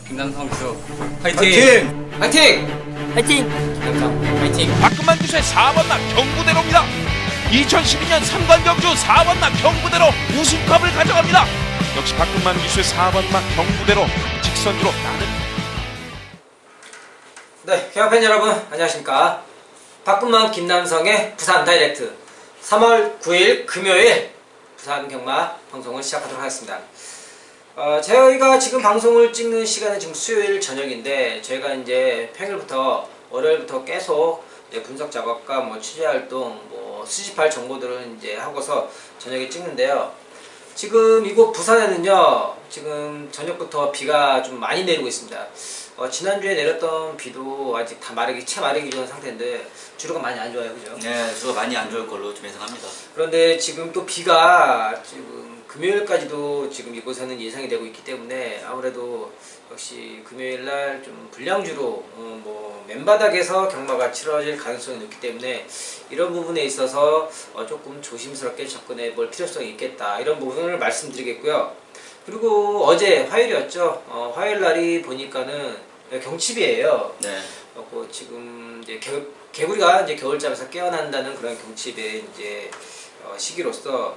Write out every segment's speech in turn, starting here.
김남성 기수 화이팅! 화이팅! 화이팅! 화이팅! 김남성 화이팅! 박근만 기수의 4번남 경부대로입니다. 2012년 삼관경주 4번남 경부대로 우승컵을 가져갑니다. 역시 박근만 기수의 4번남 경부대로 직선주로 나는. 네, 경마팬 여러분 안녕하십니까. 박근만 김남성의 부산 다이렉트 3월 9일 금요일 부산 경마 방송을 시작하도록 하겠습니다. 저희가 지금 방송을 찍는 시간은 지금 수요일 저녁인데, 저희가 이제 평일부터 월요일부터 계속 이제 분석 작업과 뭐 취재 활동, 뭐 수집할 정보들을 이제 하고서 저녁에 찍는데요. 지금 이곳 부산에는요, 지금 저녁부터 비가 좀 많이 내리고 있습니다. 지난주에 내렸던 비도 아직 다 채 마르기 전 상태인데 주로가 많이 안 좋아요, 그죠? 네, 주로가 많이 안 좋을 걸로 좀 예상합니다. 그런데 지금 또 비가 지금 금요일까지도 지금 이곳에는 예상이 되고 있기 때문에 아무래도 역시 금요일날 좀 불량주로 뭐 맨바닥에서 경마가 치러질 가능성이 높기 때문에 이런 부분에 있어서 조금 조심스럽게 접근해 볼 필요성이 있겠다, 이런 부분을 말씀드리겠고요. 그리고 어제 화요일이었죠. 화요일날이 보니까는 경칩이에요. 네. 지금 이제 개구리가 이제 겨울잠에서 깨어난다는 그런 경칩의 이제 시기로서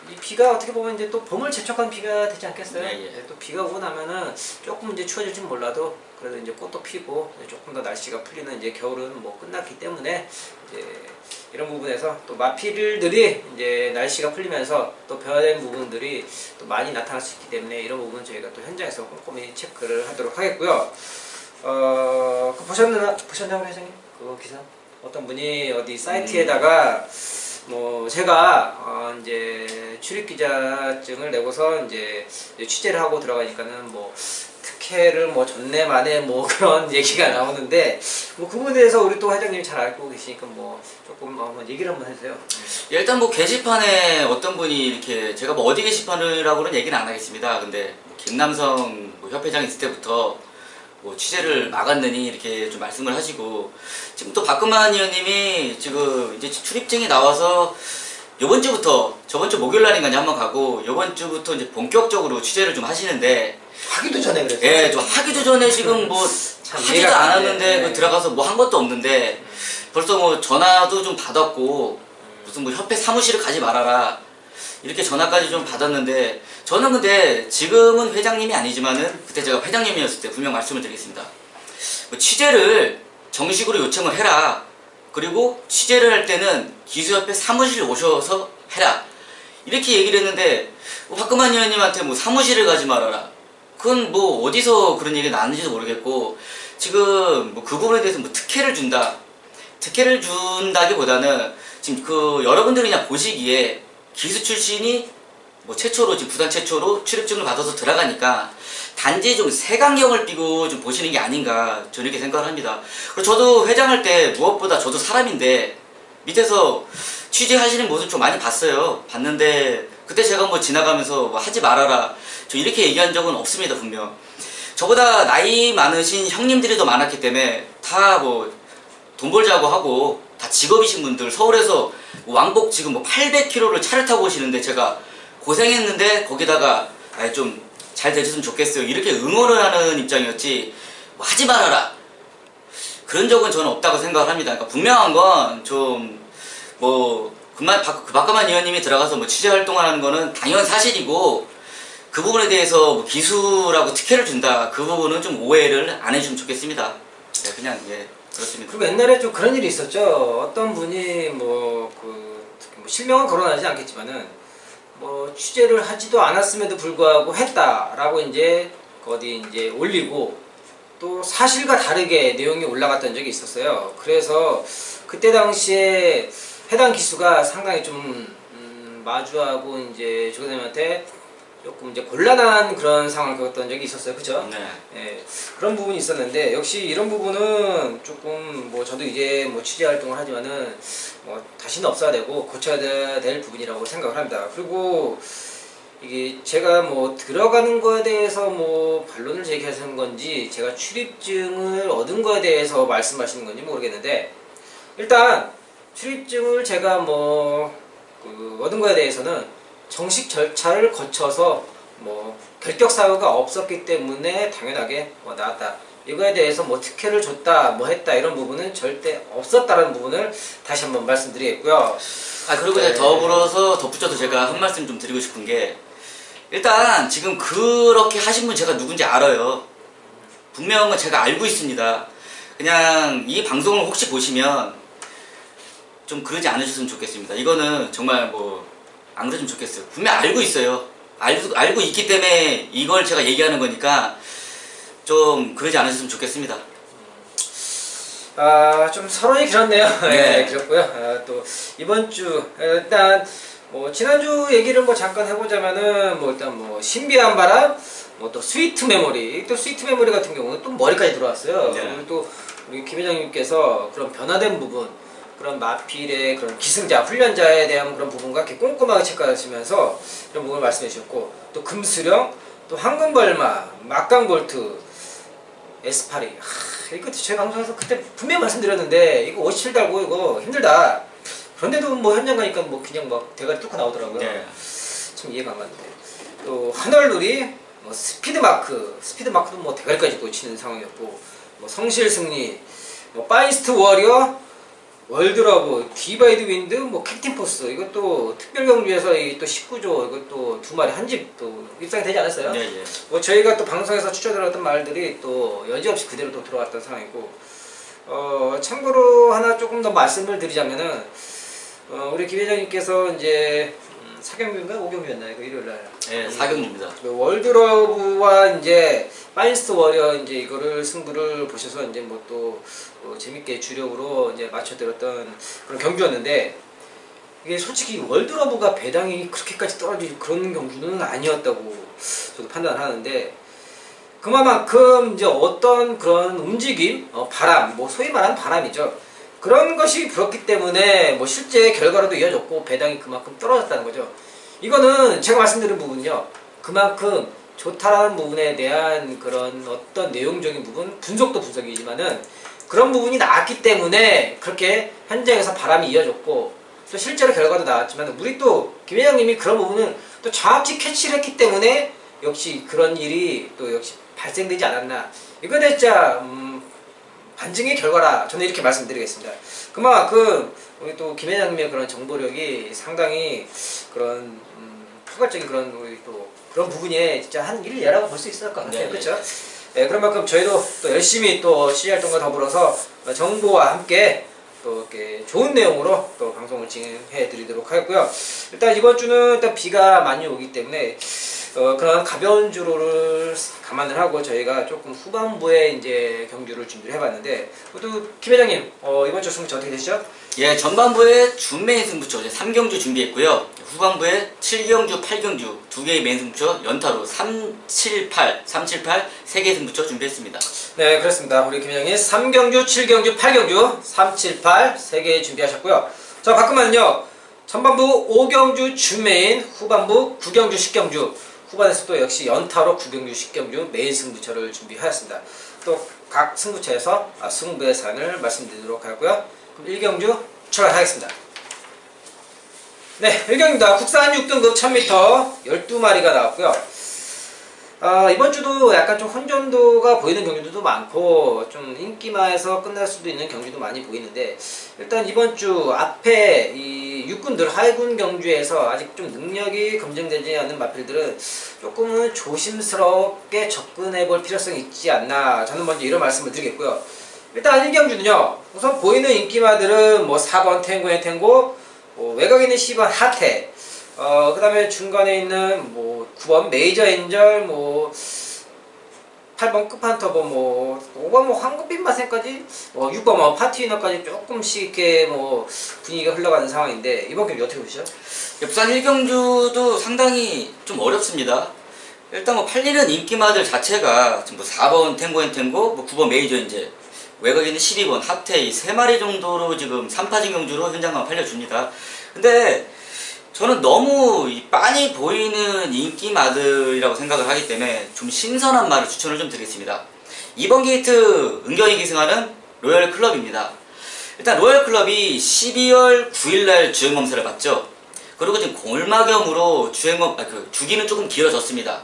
이 비가 어떻게 보면 이제 또 봄을 재촉한 비가 되지 않겠어요? 네, 예. 또 비가 오고 나면은 조금 이제 추워질진 몰라도 그래도 이제 꽃도 피고 조금 더 날씨가 풀리는 이제 겨울은 뭐 끝났기 때문에 이제 이런 부분에서 또 마필들이 이제 날씨가 풀리면서 또 변화된 부분들이 또 많이 나타날 수 있기 때문에 이런 부분은 저희가 또 현장에서 꼼꼼히 체크를 하도록 하겠고요. 보셨나요, 회장님? 그 기사? 어떤 분이 어디 사이트에다가 뭐 제가 이제 출입 기자증을 내고서 이제 취재를 하고 들어가니까는 뭐 특혜를 뭐 전내 만에 뭐 그런 얘기가 나오는데, 뭐 그 부분에 대해서 우리 또 회장님이 잘 알고 계시니까 뭐 조금 한번 얘기를 한번 해주세요. 일단 뭐 게시판에 어떤 분이 이렇게, 제가 뭐 어디 게시판이라고는 얘기는 안 하겠습니다. 근데 김남성 뭐 협회장이 있을 때부터 뭐 취재를 막았느니 이렇게 좀 말씀을 하시고, 지금 또 박근만 의원님이 지금 이제 출입증이 나와서 요번 주부터, 저번 주 목요일 날인가 한번 가고 요번 주부터 이제 본격적으로 취재를 좀 하시는데, 하기도 전에 그랬어요. 예, 좀 하기도 전에 지금 뭐 하지도 않았는데 그 들어가서 뭐 한 것도 없는데 벌써 뭐 전화도 좀 받았고 무슨 뭐 협회 사무실을 가지 말아라 이렇게 전화까지 좀 받았는데, 저는 근데 지금은 회장님이 아니지만은 그때 제가 회장님이었을 때 분명 말씀을 드리겠습니다. 뭐 취재를 정식으로 요청을 해라. 그리고 취재를 할 때는 기수협회 사무실 오셔서 해라. 이렇게 얘기를 했는데, 뭐 박근만 의원님한테 뭐 사무실을 가지 말아라. 그건 뭐 어디서 그런 얘기가 나왔는지도 모르겠고, 지금 뭐 그 부분에 대해서 뭐 특혜를 준다. 특혜를 준다기보다는 지금 그 여러분들이 그냥 보시기에 기수 출신이 뭐 최초로, 지금 부산 최초로 출입증을 받아서 들어가니까 단지 좀 색안경을 끼고 좀 보시는 게 아닌가, 저는 이렇게 생각을 합니다. 그리고 저도 회장할 때 무엇보다 저도 사람인데 밑에서 취재하시는 모습 좀 많이 봤는데 그때 제가 뭐 지나가면서 뭐 하지 말아라 저 이렇게 얘기한 적은 없습니다. 분명 저보다 나이 많으신 형님들이 더 많았기 때문에 다 뭐 돈 벌자고 하고 다 직업이신 분들, 서울에서 왕복 지금 뭐 800km를 차를 타고 오시는데 제가 고생했는데 거기다가 좀 잘 되셨으면 좋겠어요 이렇게 응원을 하는 입장이었지, 뭐 하지 말아라 그런 적은 저는 없다고 생각을 합니다. 그러니까 분명한 건 좀 뭐 박근만 의원님이 들어가서 뭐 취재 활동을 하는 거는 당연 사실이고, 그 부분에 대해서 뭐 기수라고 특혜를 준다, 그 부분은 좀 오해를 안 해주면 좋겠습니다. 네, 그냥 예 그렇습니다. 그리고 옛날에 좀 그런 일이 있었죠. 어떤 분이 뭐 실명은 거론하지 않겠지만은 뭐 취재를 하지도 않았음에도 불구하고 했다라고 이제 어디 이제 올리고 또 사실과 다르게 내용이 올라갔던 적이 있었어요. 그래서 그때 당시에 해당 기수가 상당히 좀 마주하고 이제 조교수님한테 조금 이제 곤란한 그런 상황을 겪었던 적이 있었어요. 그죠? 네. 예, 그런 부분이 있었는데, 역시 이런 부분은 조금 뭐 저도 이제 뭐 취재 활동을 하지만은 뭐 다시는 없어야 되고 고쳐야 될 부분이라고 생각을 합니다. 그리고 이게 제가 뭐 들어가는 거에 대해서 뭐 반론을 제기하는 건지 제가 출입증을 얻은 거에 대해서 말씀하시는 건지 모르겠는데, 일단 출입증을 제가 뭐 얻은 거에 대해서는 정식 절차를 거쳐서 뭐 결격 사유가 없었기 때문에 당연하게 나왔다. 이거에 대해서 뭐 특혜를 줬다, 뭐 했다 이런 부분은 절대 없었다라는 부분을 다시 한번 말씀드리겠고요. 그리고 네. 더불어서 덧붙여서 제가 한 말씀 좀 드리고 싶은 게, 일단 지금 그렇게 하신 분 제가 누군지 알아요. 분명한 제가 알고 있습니다. 그냥 이 방송을 혹시 보시면 좀 그러지 않으셨으면 좋겠습니다. 이거는 정말 뭐 안 그러시면 좋겠어요. 분명 알고 있어요. 알고 있기 때문에 이걸 제가 얘기하는 거니까 좀 그러지 않으셨으면 좋겠습니다. 좀 서론이 길었네요. 네. 네, 길었고요. 또 이번 주 일단 뭐 지난주 얘기를 뭐 잠깐 해보자면은 뭐 일단 뭐 신비한 바람, 뭐 또 스위트 메모리, 또 스위트 메모리 같은 경우는 또 머리까지 들어왔어요. 네. 그리고 또 우리 김 회장님께서 그런 변화된 부분, 그런 마필의 그런 기승자, 훈련자에 대한 그런 부분과 이렇게 꼼꼼하게 체크하시면서 이런 부분을 말씀해 주셨고, 또 금수령, 또 황금벌마, 막강볼트, 에스파리. 이거 저희 방송에서 그때 분명히 말씀드렸는데 이거 57 달고 이거 힘들다. 그런데도 뭐 현장 가니까 뭐 그냥 막 대가리 뚫고 나오더라고요. 네. 참 이해가 안 가는데. 또 하늘누리, 뭐 스피드마크도 뭐 대가리까지 또 치는 상황이었고, 뭐 성실승리, 뭐 파이스트 워리어, 월드러브, 디바이드 윈드, 뭐 캡틴포스, 이것도 특별경주에서 또 19조, 이것도 두 마리 한 집 또 입상이 되지 않았어요? 네, 예. 뭐 저희가 또 방송에서 추천드렸던 말들이 또 여지없이 그대로 또 들어왔던 상황이고, 참고로 하나 조금 더 말씀을 드리자면은, 우리 김 회장님께서 이제 4경주인가 5경주였나요? 이거 일요일날. 네, 4경주입니다. 월드러브와 이제 파이스트 워리어 이제 이거를 승부를 보셔서 이제 뭐 또 재밌게 주력으로 이제 맞춰드렸던 그런 경주였는데, 이게 솔직히 월드러브가 배당이 그렇게까지 떨어질 그런 경주는 아니었다고 저도 판단을 하는데, 그만큼 이제 어떤 그런 움직임, 바람, 뭐 소위 말하는 바람이죠. 그런 것이 불었기 때문에 뭐 실제 결과로도 이어졌고 배당이 그만큼 떨어졌다는 거죠. 이거는 제가 말씀드린 부분요, 그만큼 좋다라는 부분에 대한 그런 어떤 내용적인 부분, 분석도 분석이지만은 그런 부분이 나왔기 때문에 그렇게 현장에서 바람이 이어졌고, 또 실제로 결과도 나왔지만 우리 또 김 회장님이 그런 부분은 또 정확히 캐치를 했기 때문에 역시 그런 일이 또 역시 발생되지 않았나. 이거는 진짜 반증의 결과라 저는 이렇게 말씀드리겠습니다. 그만큼 우리 또 김 회장님의 그런 정보력이 상당히 그런 포괄적인 그런 우리 또 그런 부분에 진짜 한 일례라고 볼 수 있을 것 같아요. 네, 그렇죠? 네, 그런 만큼 저희도 또 열심히 또 시활동과 더불어서 정보와 함께 또 이렇게 좋은 내용으로 또 방송을 진행해 드리도록 하겠고요. 일단 이번 주는 일단 비가 많이 오기 때문에 그런 가벼운 주로를 감안을 하고 저희가 조금 후반부에 이제 경주를 준비를 해봤는데, 또 김 회장님 이번 주 승부처 어떻게 되시죠? 예, 전반부에 준메인 승부처 3경주 준비했고요. 후반부에 7경주, 8경주 두 개의 메인 승부처 연타로 378, 3개의 승부처 준비했습니다. 네, 그렇습니다. 우리 김 회장님 3경주, 7경주, 8경주, 378 3개 준비하셨고요. 자, 바꾸면요, 전반부 5경주 준메인, 후반부 9경주, 10경주, 후반에서 또 역시 연타로 9경주, 10경주 메인 승부처를 준비하였습니다. 또 각 승부처에서 승부의 사안을 말씀드리도록 하고요. 그럼 1경주 출발하겠습니다. 네, 1경입니다. 국산 6등급 1000m 12마리가 나왔고요. 이번 주도 약간 좀 혼전도가 보이는 경주들도 많고 좀 인기마에서 끝날 수도 있는 경주도 많이 보이는데, 일단 이번 주 앞에 이 육군들 하위군 경주에서 아직 좀 능력이 검증되지 않는 마필들은 조금은 조심스럽게 접근해 볼 필요성이 있지 않나, 저는 먼저 이런 말씀을 드리겠고요. 일단 1경주는요, 우선 보이는 인기마들은 뭐 4번 탱고의 탱고, 외곽에 있는 10번 하태, 그 다음에 중간에 있는 뭐 9번 메이저 엔젤, 뭐 8번 끝판터보, 뭐 5번 뭐 황금빛 마세까지, 6번 뭐 파티위너까지 조금씩 이렇게 뭐 분위기가 흘러가는 상황인데, 이번 경기 어떻게 보시죠? 부산 1경주도 상당히 좀 어렵습니다. 일단 뭐 팔리는 인기마들 자체가 지금 뭐 4번 탱고, 뭐 9번 메이저 엔젤, 외곽에 있는 12번 하태, 이 3마리 정도로 지금 3파진 경주로 현장만 팔려줍니다. 근데 저는 너무 빤히 보이는 인기마들이라고 생각을 하기 때문에 좀 신선한 말을 추천을 좀 드리겠습니다. 이번 게이트 은경이 기승하는 로열클럽입니다. 일단 로열클럽이 12월 9일날 주행검사를 받죠. 그리고 지금 골마겸으로 주기는 조금 길어졌습니다.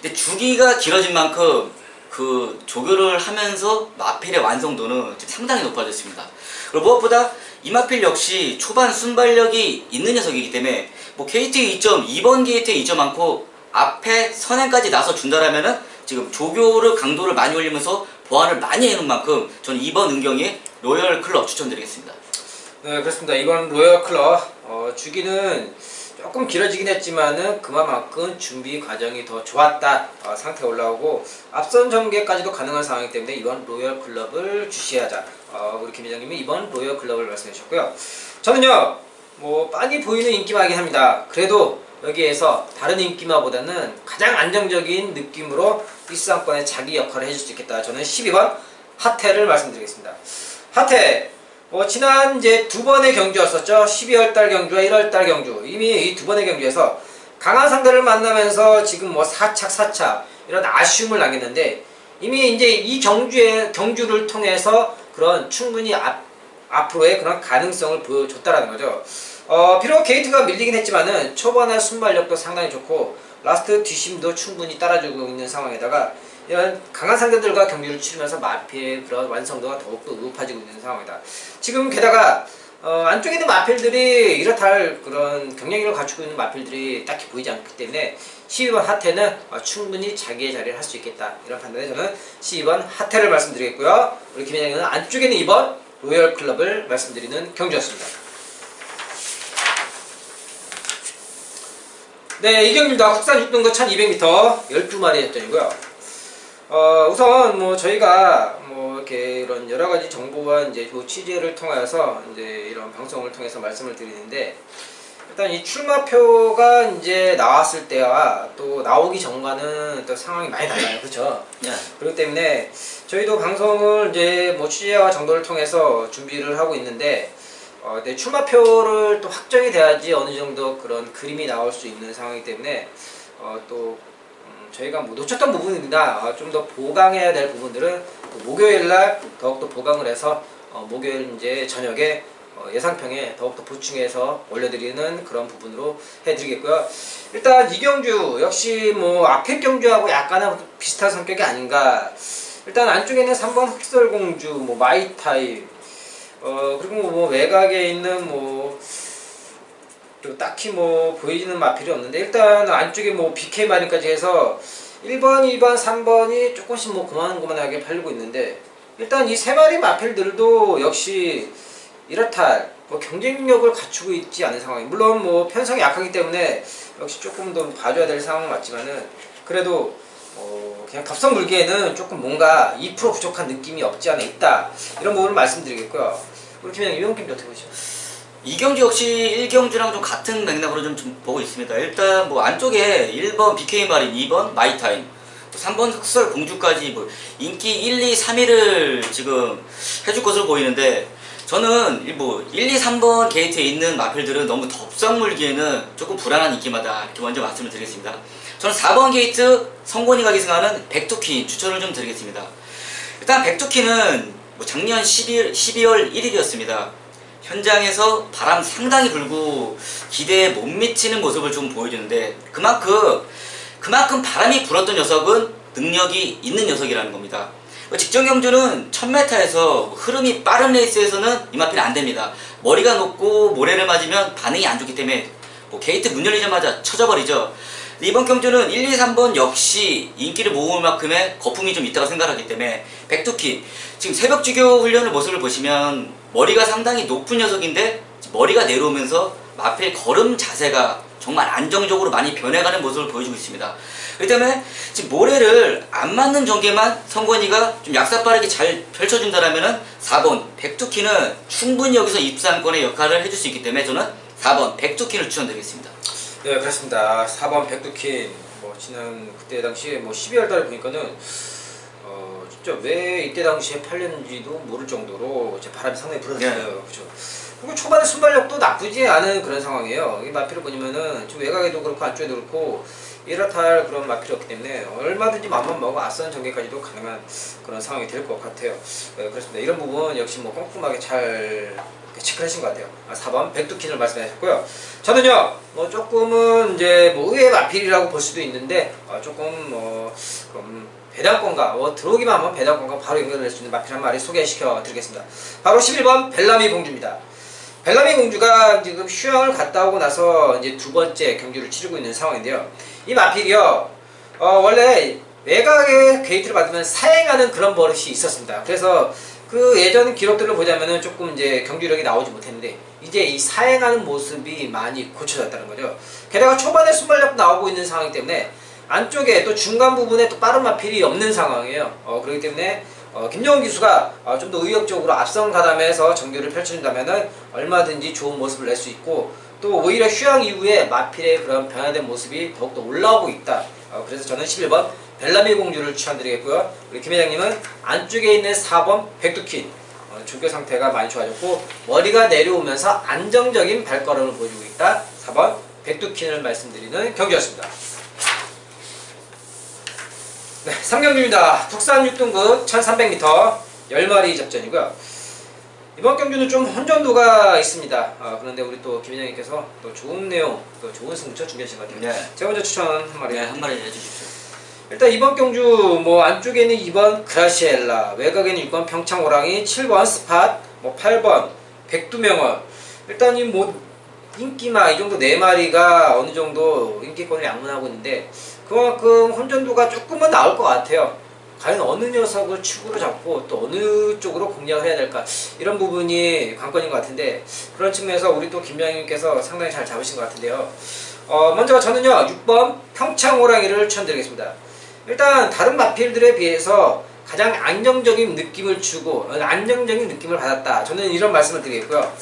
근데 주기가 길어진 만큼 그 조교를 하면서 마필의 완성도는 지금 상당히 높아졌습니다. 그리고 무엇보다 이마필 역시 초반 순발력이 있는 녀석이기 때문에 뭐 KT 2점, 2번 게이트에 2점 많고 앞에 선행까지 나서 준다라면은 지금 조교를 강도를 많이 올리면서 보완을 많이 해놓은 만큼 저는 이번 은경이 로열 클럽 추천드리겠습니다. 네, 그렇습니다. 이번 로열 클럽 주기는 조금 길어지긴 했지만은 그만큼 준비 과정이 더 좋았다. 상태가 올라오고 앞선 전개까지도 가능한 상황이기 때문에 이번 로열 클럽을 주시하자. 우리 김 회장님이 이번 로열 클럽을 말씀해 주셨고요. 저는요, 뭐 빤히 보이는 인기마긴 합니다. 그래도 여기에서 다른 인기마보다는 가장 안정적인 느낌으로 1상권에 자기 역할을 해줄 수 있겠다. 저는 12번 하태를 말씀드리겠습니다. 하태, 지난 이제 두 번의 경주였었죠. 12월달 경주와 1월달 경주. 이미 이 두 번의 경주에서 강한 상대를 만나면서 지금 뭐 4착 이런 아쉬움을 남겼는데 이미 이제 이 경주를 통해서 그런 충분히 앞으로의 그런 가능성을 보여줬다라는 거죠. 비록 게이트가 밀리긴 했지만은 초반의 순발력도 상당히 좋고 라스트 뒷심도 충분히 따라주고 있는 상황에다가 이런 강한 상대들과 경기를 치르면서 마필의 그런 완성도가 더욱더 높아지고 있는 상황이다. 지금 게다가 안쪽에 있는 마필들이 이렇다 할 그런 경쟁력을 갖추고 있는 마필들이 딱히 보이지 않기 때문에 12번 하태는 충분히 자기의 자리를 할 수 있겠다. 이런 판단에 저는 12번 하태를 말씀드리겠고요. 우리 김 회장님은 안쪽에 있는 2번 로열 클럽을 말씀드리는 경주였습니다. 네, 이 경기입니다. 국산 6등급 1200m 12마리 했던이고요. 우선 뭐 저희가 뭐 이렇게 이런 여러 가지 정보와 이제 그 취재를 통해서 이제 이런 방송을 통해서 말씀을 드리는데 일단 이 출마표가 이제 나왔을 때와 또 나오기 전과는 또 상황이 많이 달라요. 그렇죠? 네. 그렇기 때문에 저희도 방송을 이제 뭐 취재와 정보를 통해서 준비를 하고 있는데 네, 출마표를 또 확정이 돼야지 어느 정도 그런 그림이 나올 수 있는 상황이기 때문에 또 저희가 뭐 놓쳤던 부분입니다. 좀 더 보강해야 될 부분들은 목요일날 더욱더 보강을 해서 목요일 이제 저녁에 예상평에 더욱더 보충해서 올려드리는 그런 부분으로 해드리겠고요. 일단 이경주 역시 뭐 앞에 경주하고 약간은 비슷한 성격이 아닌가. 일단 안쪽에는 3번 흑설공주, 뭐 마이타임, 그리고 뭐 외곽에 있는 뭐 딱히 뭐 보이는 마필이 없는데 일단 안쪽에 뭐 BK 마린까지 해서 1번, 2번, 3번이 조금씩 뭐 고만고만하게 팔리고 있는데 일단 이 세 마리 마필들도 역시 이렇다 뭐 경쟁력을 갖추고 있지 않은 상황이 물론 뭐 편성이 약하기 때문에 역시 조금 더 봐줘야 될 상황은 맞지만은 그래도 그냥 덥석 물기에는 조금 뭔가 2% 부족한 느낌이 없지 않아 있다 이런 부분을 말씀드리겠고요. 우리 팀장 이병 팀도 어떻게 보시죠? 이경주 역시 1경주랑 좀 같은 맥락으로 좀 보고 있습니다. 일단 뭐 안쪽에 1번 BK 마린, 2번 마이타임, 3번 흑설 공주까지 뭐 인기 1, 2, 3위를 지금 해줄 것으로 보이는데 저는 뭐 1, 2, 3번 게이트에 있는 마필들은 너무 덥석 물기에는 조금 불안한 인기마다 이렇게 먼저 말씀을 드리겠습니다. 저는 4번 게이트 성곤이가 기승하는 백투키 추천을 좀 드리겠습니다. 일단 백투키는 뭐 작년 12월 1일이었습니다. 현장에서 바람 상당히 불고 기대에 못 미치는 모습을 좀 보여주는데 그만큼 바람이 불었던 녀석은 능력이 있는 녀석이라는 겁니다. 직전 경주는 1000m에서 흐름이 빠른 레이스에서는 이마필 안됩니다. 머리가 높고 모래를 맞으면 반응이 안 좋기 때문에 뭐 게이트 문 열리자마자 쳐져버리죠. 이번 경주는 1, 2, 3번 역시 인기를 모을 만큼의 거품이 좀 있다고 생각하기 때문에 백투키 지금 새벽주교 훈련을 모습을 보시면 머리가 상당히 높은 녀석인데 머리가 내려오면서 마필 걸음 자세가 정말 안정적으로 많이 변해가는 모습을 보여주고 있습니다. 그렇기 때문에 지금 모래를 안 맞는 전개만 성권이가 좀 약사빠르게 잘 펼쳐준다라면은 4번 백투키는 충분히 여기서 입상권의 역할을 해줄 수 있기 때문에 저는 4번 백투키를 추천드리겠습니다. 네, 그렇습니다. 4번 백두킨 뭐 지난 그때 당시에 뭐 12월 달에 보니까는 진짜 왜 이때 당시에 팔렸는지도 모를 정도로 제 바람이 상당히 불었어요. 네. 그렇죠. 그리고 초반에 순발력도 나쁘지 않은 그런 상황이에요. 이 마필을 보시면은 좀 외곽에도 그렇고 안쪽에도 그렇고 이렇다 할 그런 마필이 없기 때문에 얼마든지 맘만 먹어 앞선 전개까지도 가능한 그런 상황이 될 것 같아요. 네, 그렇습니다. 이런 부분 역시 뭐 꼼꼼하게 잘 체크를 하신 것 같아요. 4번 백두킨을 말씀하셨고요. 저는요, 뭐 조금은 이제 뭐 의외의 마필이라고 볼 수도 있는데 조금 배당권과 들어오기만 하면 배당권과 바로 연결될 수 있는 마필 한 마리 소개시켜 드리겠습니다. 바로 11번 벨라미 공주입니다. 벨라미 공주가 지금 휴양을 갔다 오고 나서 이제 두 번째 경주를 치르고 있는 상황인데요. 이 마필이요, 원래 외곽에 게이트를 받으면 사행하는 그런 버릇이 있었습니다. 그래서 그 예전 기록들을 보자면은 조금 이제 경주력이 나오지 못했는데 이제 이 사행하는 모습이 많이 고쳐졌다는 거죠. 게다가 초반에 순발력도 나오고 있는 상황이기 때문에 안쪽에 또 중간 부분에 또 빠른 마필이 없는 상황이에요. 그렇기 때문에 김정은 기수가 좀 더 의욕적으로 앞선 가담해서 정규를 펼쳐준다면은 얼마든지 좋은 모습을 낼 수 있고, 또 오히려 휴양 이후에 마필의 그런 변화된 모습이 더욱더 올라오고 있다. 그래서 저는 11번 벨라미 공주를 추천드리겠고요. 우리 김 회장님은 안쪽에 있는 4번 백두킨, 조교 상태가 많이 좋아졌고 머리가 내려오면서 안정적인 발걸음을 보여주고 있다. 4번 백두킨을 말씀드리는 경기였습니다. 네, 3경주입니다. 국산 6등급 1300m 10마리 접전이고요. 이번 경주는 좀 혼전도가 있습니다. 그런데 우리 또 김 회장님께서 또 좋은 내용, 또 좋은 승부처 준비하신 것 같아요. 네. 제가 먼저 추천 한 마리. 네, 한 마리 해주십시오. 일단 이번 경주 뭐 안쪽에는 2번 그라시엘라, 외곽에는 6번 평창호랑이, 7번 스팟, 뭐 8번 백두명월. 일단 이 뭐 인기마 이 정도 4마리가 어느 정도 인기권을 양분하고 있는데 그만큼 혼전도가 조금은 나올 것 같아요. 과연 어느 녀석을 축으로 잡고 또 어느 쪽으로 공략을 해야 될까, 이런 부분이 관건인 것 같은데, 그런 측면에서 우리 또 김장님께서 상당히 잘 잡으신 것 같은데요. 먼저 저는요 6번 평창호랑이를 추천드리겠습니다. 일단 다른 마필들에 비해서 가장 안정적인 느낌을 주고 안정적인 느낌을 받았다, 저는 이런 말씀을 드리겠고요.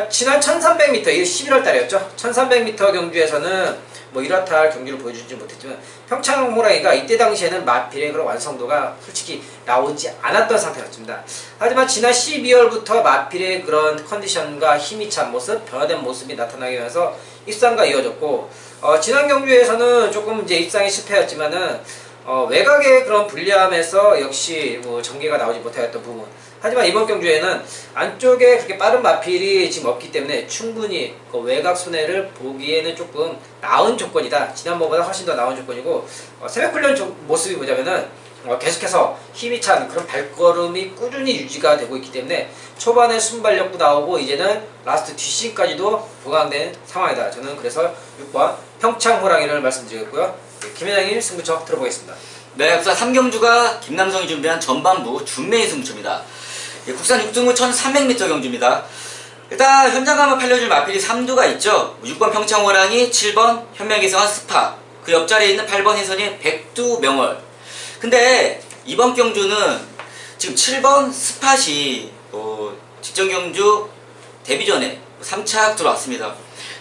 지난 1300m, 이게 11월 달이었죠. 1300m 경주에서는 뭐 이렇다 할 경기를 보여주지 못했지만 평창호랑이가 이때 당시에는 마필의 그런 완성도가 솔직히 나오지 않았던 상태였습니다. 하지만 지난 12월부터 마필의 그런 컨디션과 힘이 찬 모습, 변화된 모습이 나타나게 되면서 입상과 이어졌고, 지난 경주에서는 조금 이제 입상이 실패였지만은 외곽의 그런 불리함에서 역시 뭐 전개가 나오지 못하였던 부분. 하지만 이번 경주에는 안쪽에 그렇게 빠른 마필이 지금 없기 때문에 충분히 그 외곽 손해를 보기에는 조금 나은 조건이다. 지난번보다 훨씬 더 나은 조건이고, 새벽 훈련 모습이 보자면은 계속해서 힘이 찬 그런 발걸음이 꾸준히 유지가 되고 있기 때문에 초반에 순발력도 나오고 이제는 라스트 뒷심까지도 보강된 상황이다. 저는 그래서 6번 평창호랑이를 말씀드리겠고요. 김 회장님 승부처 들어보겠습니다. 네, 국산 3경주가 김남성이 준비한 전반부 준메인 승부처입니다. 국산 6등급 1300m 경주입니다. 일단 현장 가면 팔려줄 마필이 3두가 있죠. 6번 평창호랑이, 7번 현명기성한 스파, 그 옆자리에 있는 8번 혜선이 백두명월. 근데 이번 경주는 지금 7번 스팟이 직전 경주 데뷔 전에 3착 들어왔습니다.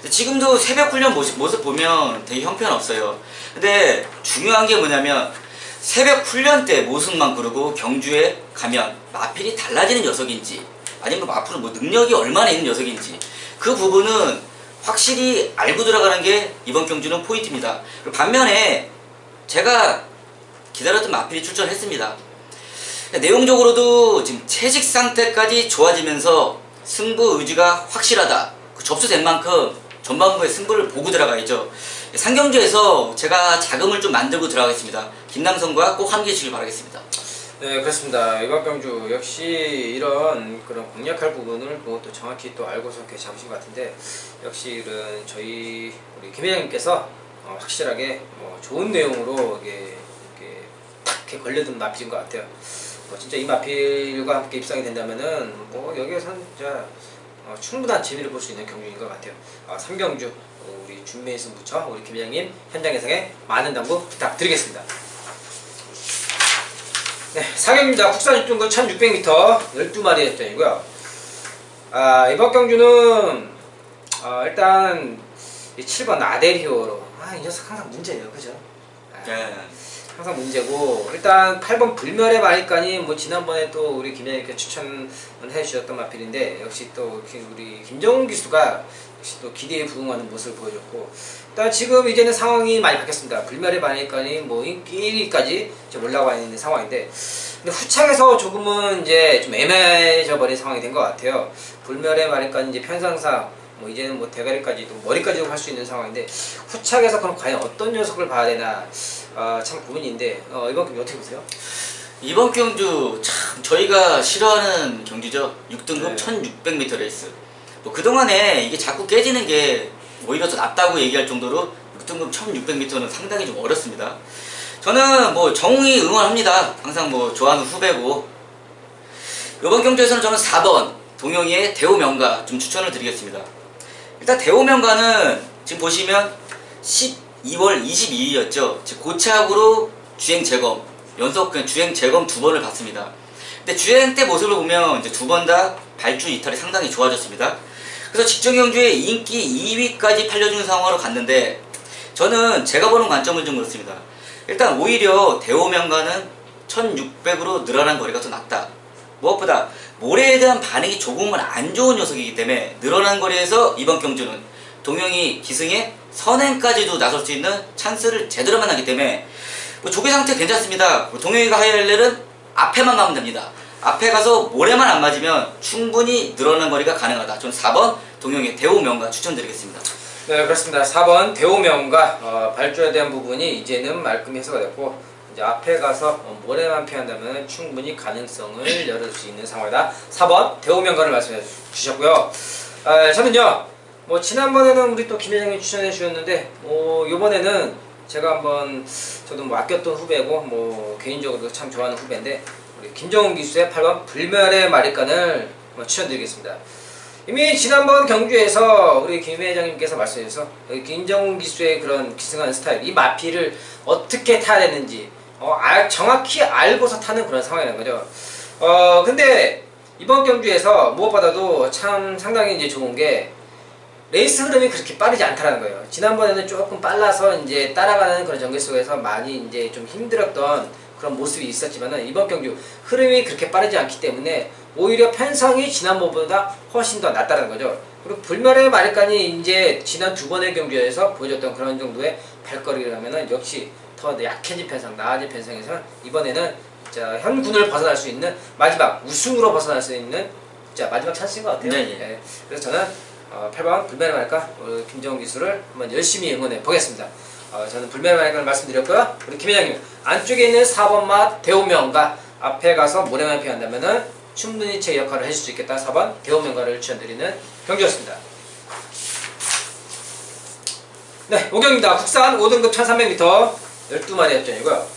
지금도 새벽 훈련 모습 보면 되게 형편없어요. 근데 중요한 게 뭐냐면 새벽 훈련 때 모습만 그러고 경주에 가면 마필이 달라지는 녀석인지 아니면 앞으로 뭐 능력이 얼마나 있는 녀석인지 그 부분은 확실히 알고 들어가는 게 이번 경주는 포인트입니다. 그리고 반면에 제가 기다렸던 마필이 출전했습니다. 내용적으로도 지금 체직 상태까지 좋아지면서 승부 의지가 확실하다. 접수된 만큼 전반부에 승부를 보고 들어가야죠. 상경주에서 제가 자금을 좀 만들고 들어가겠습니다. 김남성과 꼭 함께해주길 바라겠습니다. 네, 그렇습니다. 이번 경주 역시 이런 그런 공략할 부분을 또 정확히 또 알고서 이렇게 잡으신 것 같은데, 역시 이런 저희 우리 김 회장님께서 확실하게 좋은 내용으로 이렇게 탁 이렇게 걸려든 마필인 것 같아요. 진짜 이 마필과 함께 입상이 된다면은 여기에선 진짜 충분한 재미를 볼 수 있는 경주인 것 같아요. 3경주 우리 준메인 승부처 우리 김 회장님 현장 예상에 많은 당부 부탁드리겠습니다. 네, 4경입니다. 국산 6등급 1600m 12마리 접전이고요. 이번 경주는 일단 7번 아델히오로, 이 녀석 항상 문제예요, 그죠? 네. 항상 문제고, 일단 8번 불멸의 마니까니 뭐 지난번에 또 우리 김현님께 추천을 해주셨던 마필인데, 역시 또 우리 김정은 기수가 역시 또 기대에 부응하는 모습을 보여줬고, 일단 지금 이제는 상황이 많이 바뀌었습니다. 불멸의 마니까니 뭐 인기 1위까지 올라와 있는 상황인데, 근데 후착에서 조금은 이제 좀 애매해져 버린 상황이 된 것 같아요. 불멸의 말까지 이제 편상사 뭐 이제는 뭐 대가리까지도 머리까지도 할 수 있는 상황인데 후착에서 그럼 과연 어떤 녀석을 봐야 되나 참 고민인데 이번 경기 어떻게 보세요? 이번 경주 참 저희가 싫어하는 경주죠. 6등급 네. 1600m 레이스. 뭐 그동안에 이게 자꾸 깨지는 게 오히려 더 낫다고 얘기할 정도로 6등급 1600m는 상당히 좀 어렵습니다. 저는 뭐 정웅이 응원합니다. 항상 뭐 좋아하는 후배고. 이번 경주에서는 저는 4번 동영이의 대우명가 좀 추천을 드리겠습니다. 일단 대우명가는 지금 보시면 12월 22일이었죠. 즉 고착으로 주행 재검, 연속 주행 재검 2번을 받습니다. 근데 주행 때 모습을 보면 이제 2번 다 발주 이탈이 상당히 좋아졌습니다. 그래서 직전 경주에 인기 2위까지 팔려주는 상황으로 갔는데 저는 제가 보는 관점은 좀 그렇습니다. 일단 오히려 대우명가는 1600으로 늘어난 거리가 더 낫다. 무엇보다 모래에 대한 반응이 조금은 안 좋은 녀석이기 때문에 늘어난 거리에서 이번 경주는 동영이 기승에 선행까지도 나설 수 있는 찬스를 제대로 만나기 때문에 뭐 조개 상태 괜찮습니다. 동영이가 해야 할 일은 앞에만 가면 됩니다. 앞에 가서 모래만 안 맞으면 충분히 늘어난 거리가 가능하다. 저는 4번 동영이 대우명가 추천드리겠습니다. 네, 그렇습니다. 4번 대우명가 발주에 대한 부분이 이제는 말끔히 해소가 됐고 이제 앞에 가서 모래만 피한다면 충분히 가능성을 열을 수 있는 상황이다. 4번 대우명가를 말씀해 주셨고요. 저는요 뭐 지난번에는 우리 또 김 회장님 추천해 주셨는데 요번에는 제가 한번 저도 뭐 아꼈던 후배고 뭐 개인적으로 참 좋아하는 후배인데 우리 김정훈 기수의 8번 불멸의 마리간을 추천드리겠습니다. 이미 지난번 경주에서 우리 김 회장님께서 말씀해주셔서 김정훈 기수의 그런 기승하는 스타일, 이 마피를 어떻게 타야 되는지 정확히 알고서 타는 그런 상황이라는 거죠. 근데 이번 경주에서 무엇보다도 참 상당히 이제 좋은 게 레이스 흐름이 그렇게 빠르지 않다라는 거예요. 지난번에는 조금 빨라서 이제 따라가는 그런 전개 속에서 많이 이제 좀 힘들었던 그런 모습이 있었지만은 이번 경주 흐름이 그렇게 빠르지 않기 때문에 오히려 편성이 지난번보다 훨씬 더 낫다는 거죠. 그리고 불멸의 마리간이 이제 지난 2번의 경주에서 보여줬던 그런 정도의 발걸이라면은 역시 더 약해진 편성, 나아진 편성에서 이번에는 현군을 벗어날 수 있는 마지막 우승으로 벗어날 수 있는 마지막 찬스인 것 같아요. 네. 그래서 저는 8번 불멸의 마리간 김정훈 기수를 한번 열심히 응원해 보겠습니다. 저는 불멸의 마리간을 말씀드렸고요. 우리 김 회장님 안쪽에 있는 4번 맛 대우명가 앞에 가서 모래만 피한다면은 충분히 제 역할을 해줄 수 있겠다. 4번 대우명가를 추천드리는 경주였습니다. 네, 5경입니다. 국산 5등급 1300m 12마리 협전이고요.